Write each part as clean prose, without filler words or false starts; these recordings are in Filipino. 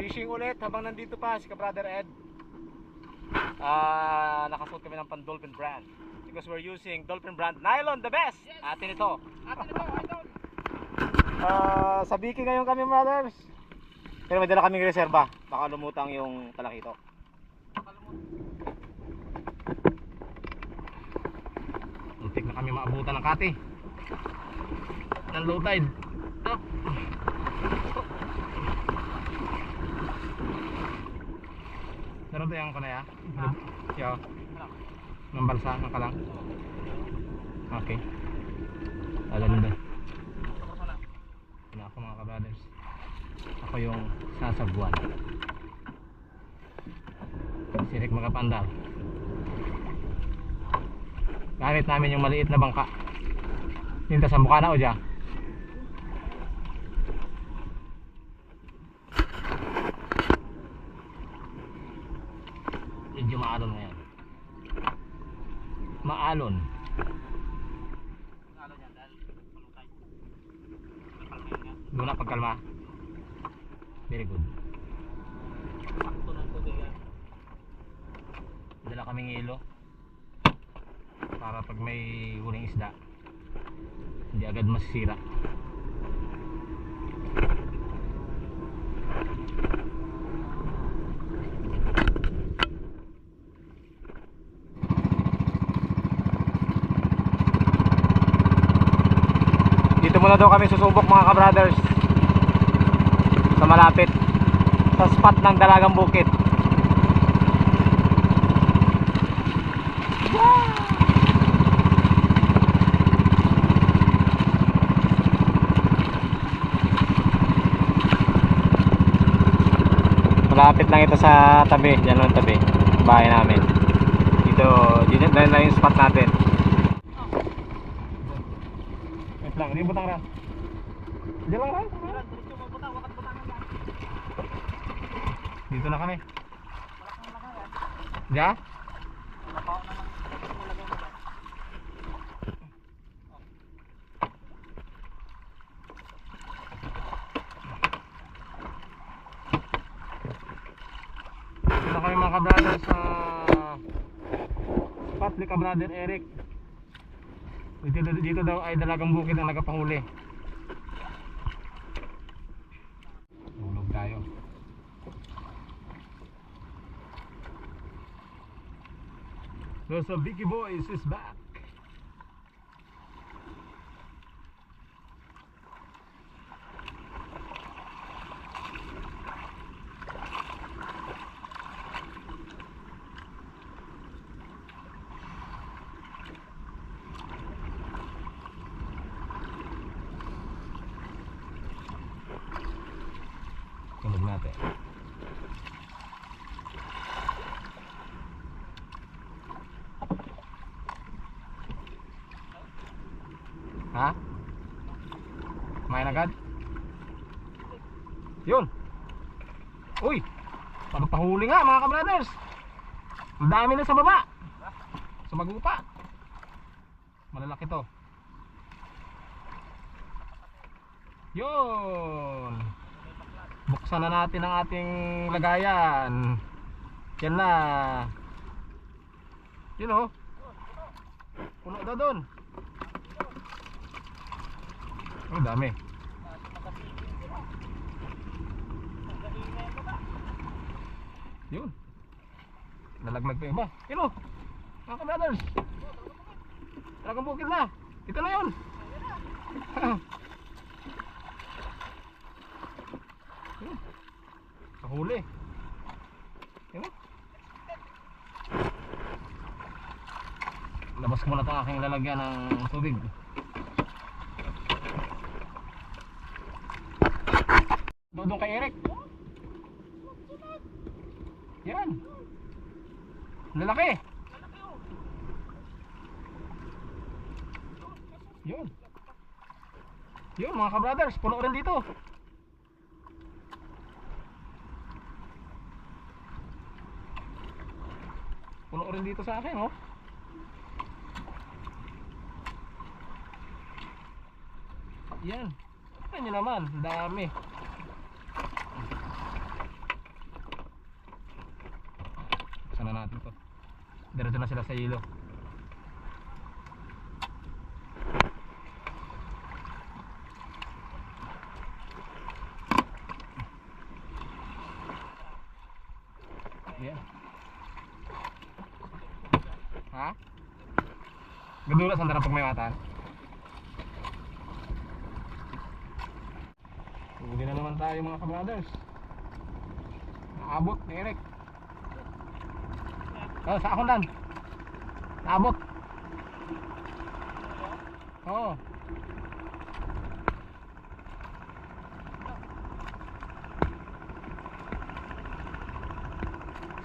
Fishing ulit habang nandito pa si Brother Ed. Nakasuot kami ng pan Dolphin brand because we're using Dolphin brand nylon, the best. Yes. Atin ito. Atin ito, idol. Sa Biki ngayon kami, brothers. Pero may dala kaming reserba. Baka lumutang yung talakito. Muntik na kami maabutan ng kati. Ng low tide. Up. Meron tayong kanaya? Yo. Ng balsa, ng kalang. Okay. Alam ba? Ina ako mga ka-brothers. Ako yung sasagwan. Si Rick Magapandal. Gamit namin yung maliit na bangka. Ninta sa mukha na o dyan. Medyo maalon ngayon. Maalon. Doon na pagkalma. Very good. Sakto ng tubig yan. Dala kaming ilo para pag may huling isda hindi agad masisira. Dito muna daw kami susubok mga ka-brothers sa malapit sa spot ng Dalagang Bukid. Malapit lang ito sa tabi, dyan lang tabi bahay namin. Dito na yung spot natin. Wait lang, hindi butang ra. Diyan lang ra. Dito na kami. Diyan? Dito na kami mga ka-brother sa spot ni ka-brother Eric. Dito daw ay Dalagang Bukid ang nagpapahuli. Tulog tayo. So Biki Boys is back. Tulog natin. Ha? Main agad? Yun. Uy, pagpahuli nga mga ka-brothers. Ang dami na sa baba. Sa magupa. Malalaki to. Yun. Buksan na natin ang ating lagayan. Yan na. Yun o. Puno na doon. Ang dami. Yun. Nalaglag pa yung iba. Yun o. Mga ka-brothers. Dalagang Bukid na. Ito na yun. Kahuli. Yun o. Labas ko muna itong aking lalagyan ng tubig. Doon kay Eric. Yan. Lalaki. Yun. Yun mga ka-brothers, puno rin dito. Puno rin dito sa akin, oh. Yan. Tignan nyo naman, dami. Diretso na sila sa ilo. Yan. Ha? Gadulas ang darapag may mata. Huli na naman tayo mga kabrothers. Naabot ni Eric. Oh, sa akong dan. Naabot. Oo.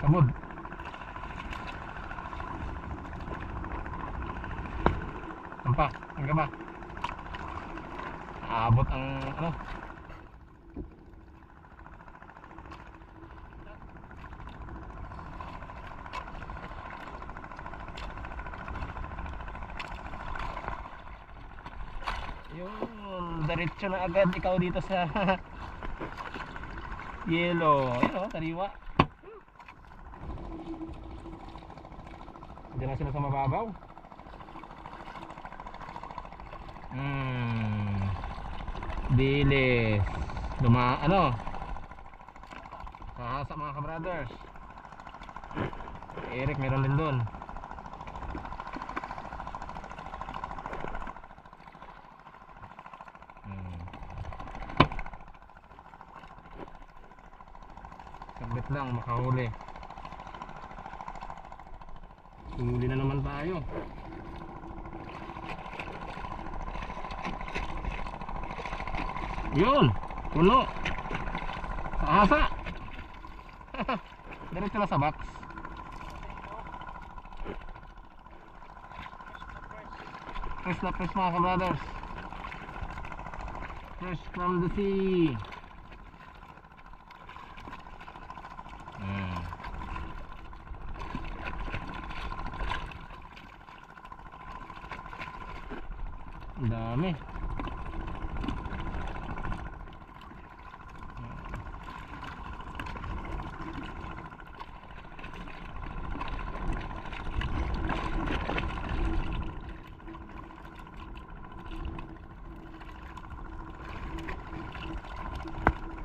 Sabod. Sampa, hanggang ba? Naabot ang ano? Yung diretso na agad ikaw dito sa yellow. Ayun o, tariwa. Diyan na sila sa mababaw. Dilis. Ano? Sa mga kabrothers. Eric meron din doon. Saglit lang makahuli. Huli na naman tayo. Yun, puno. Sa asa. Diretso na sa box. Fresh na fresh mga kabrothers. Fresh from the sea. Dami.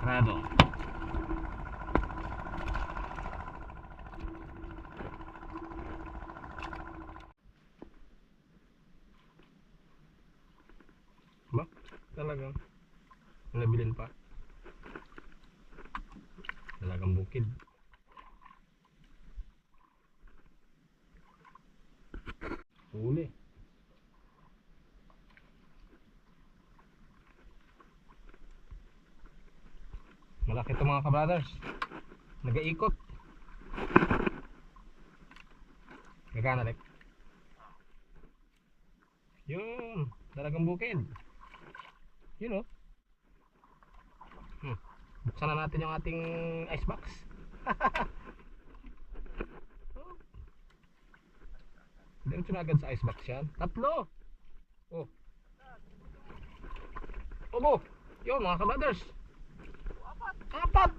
Krado. Ba? Talagang nabilin pa. Talagang bukid. Huli. Malaki ito mga kabrothers. Nag-iikot. Gagana like. Yun. Talagang bukid. Yun o. Buksan na natin yung ating icebox. Diretso na agad sa icebox yan. Tatlo. Oh. Obo. Yun mga kabrothers. Apat.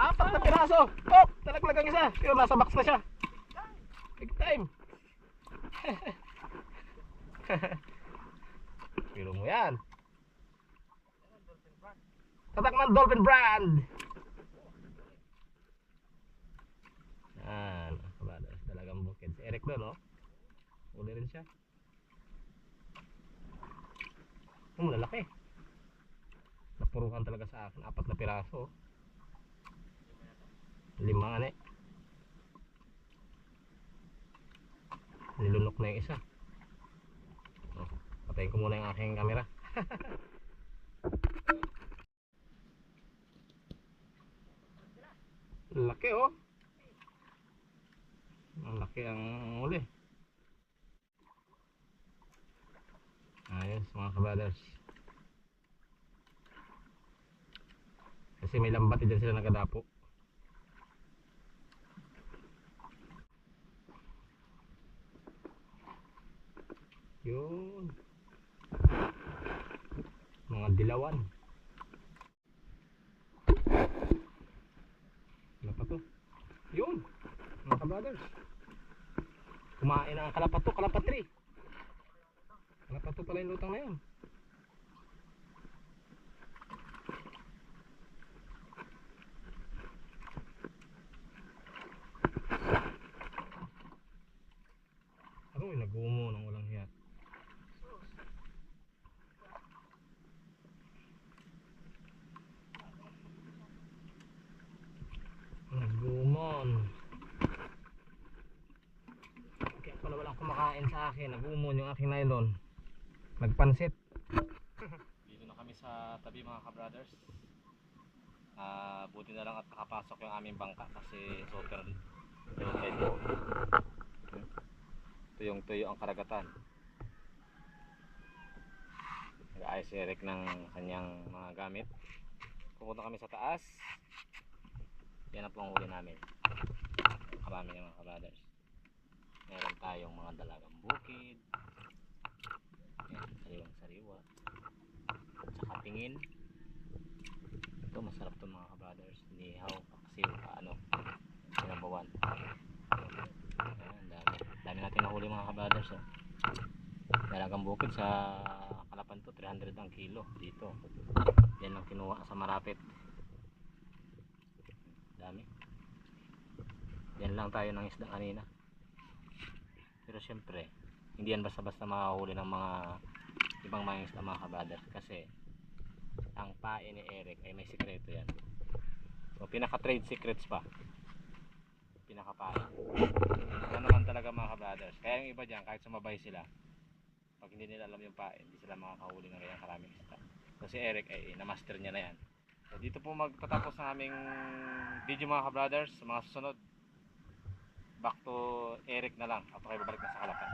Apat na piraso. Oh, talaglagang isa. Yun, nasa box na siya. Big time. Pero mo yan. Tatakman Dolphin brand. Yan, kabrothers, talagang bukid. Si Eric doon, oh. Uli rin siya. Lalaki. Napuruhan talaga sa akin. 4 na piraso. 5 ane. Nilunok na yung isa. Oh, patayin ko muna yung aking camera. Laki oh. Ang laki ang uli. Ayos mga kabrothers. Kasi may lambati dyan sila nagadapo. Yun. Mga dilawan. Ano pa to? Yun. Mga kabrothers. Kumain ang kalapato, kalapatri. Kalapato pala yung lutang na yun. Ano yung nag-uumo ng walang hiyat? Nag-uumon. Kaya pala walang kumakain sa akin. Nag-uumon yung aking nylon. Nagpansit. Dito na kami sa tabi mga ka-brothers. Buti na lang at nakapasok yung aming bangka kasi super loaded. Tuyong tuyo ang karagatan. Nag-aayos si Eric ng kanyang mga gamit. Pupunta kami sa taas. Yan na po ang huli namin. Marami ng mga ka-brothers. Meron tayong mga dalagang bukid. Yan, sariwang sariwa. At saka tingin. Ito masarap to mga ka-brothers. Nihaw, paksiw, sinabawan. Ayan, dami natin nahuli mga ka-brothers. Oh. Dalagang bukid sa Kalapan to, 300 ang kilo dito. Yan lang kinuha sa Marapit. Dami. Yan lang tayo ng isda kanina. Pero syempre, hindi yan basta-basta makahuli ng mga ibang mga isda mga ka-brothers. Kasi ang pae ni Eric ay may sikreto yan. So pinaka-trade secrets pa. Pinaka-pae. Ano naman talaga mga ka-brothers. Kaya yung iba dyan, kahit sumabay sila, pag hindi nila alam yung pae, hindi sila makakahuli ng kanyang karaming isda. So si Eric ay na-master niya na yan. So dito po magtatapos ng aming video mga ka-brothers. Sa mga susunod, back to Eric na lang. At kayo babalik na sa Kalapan.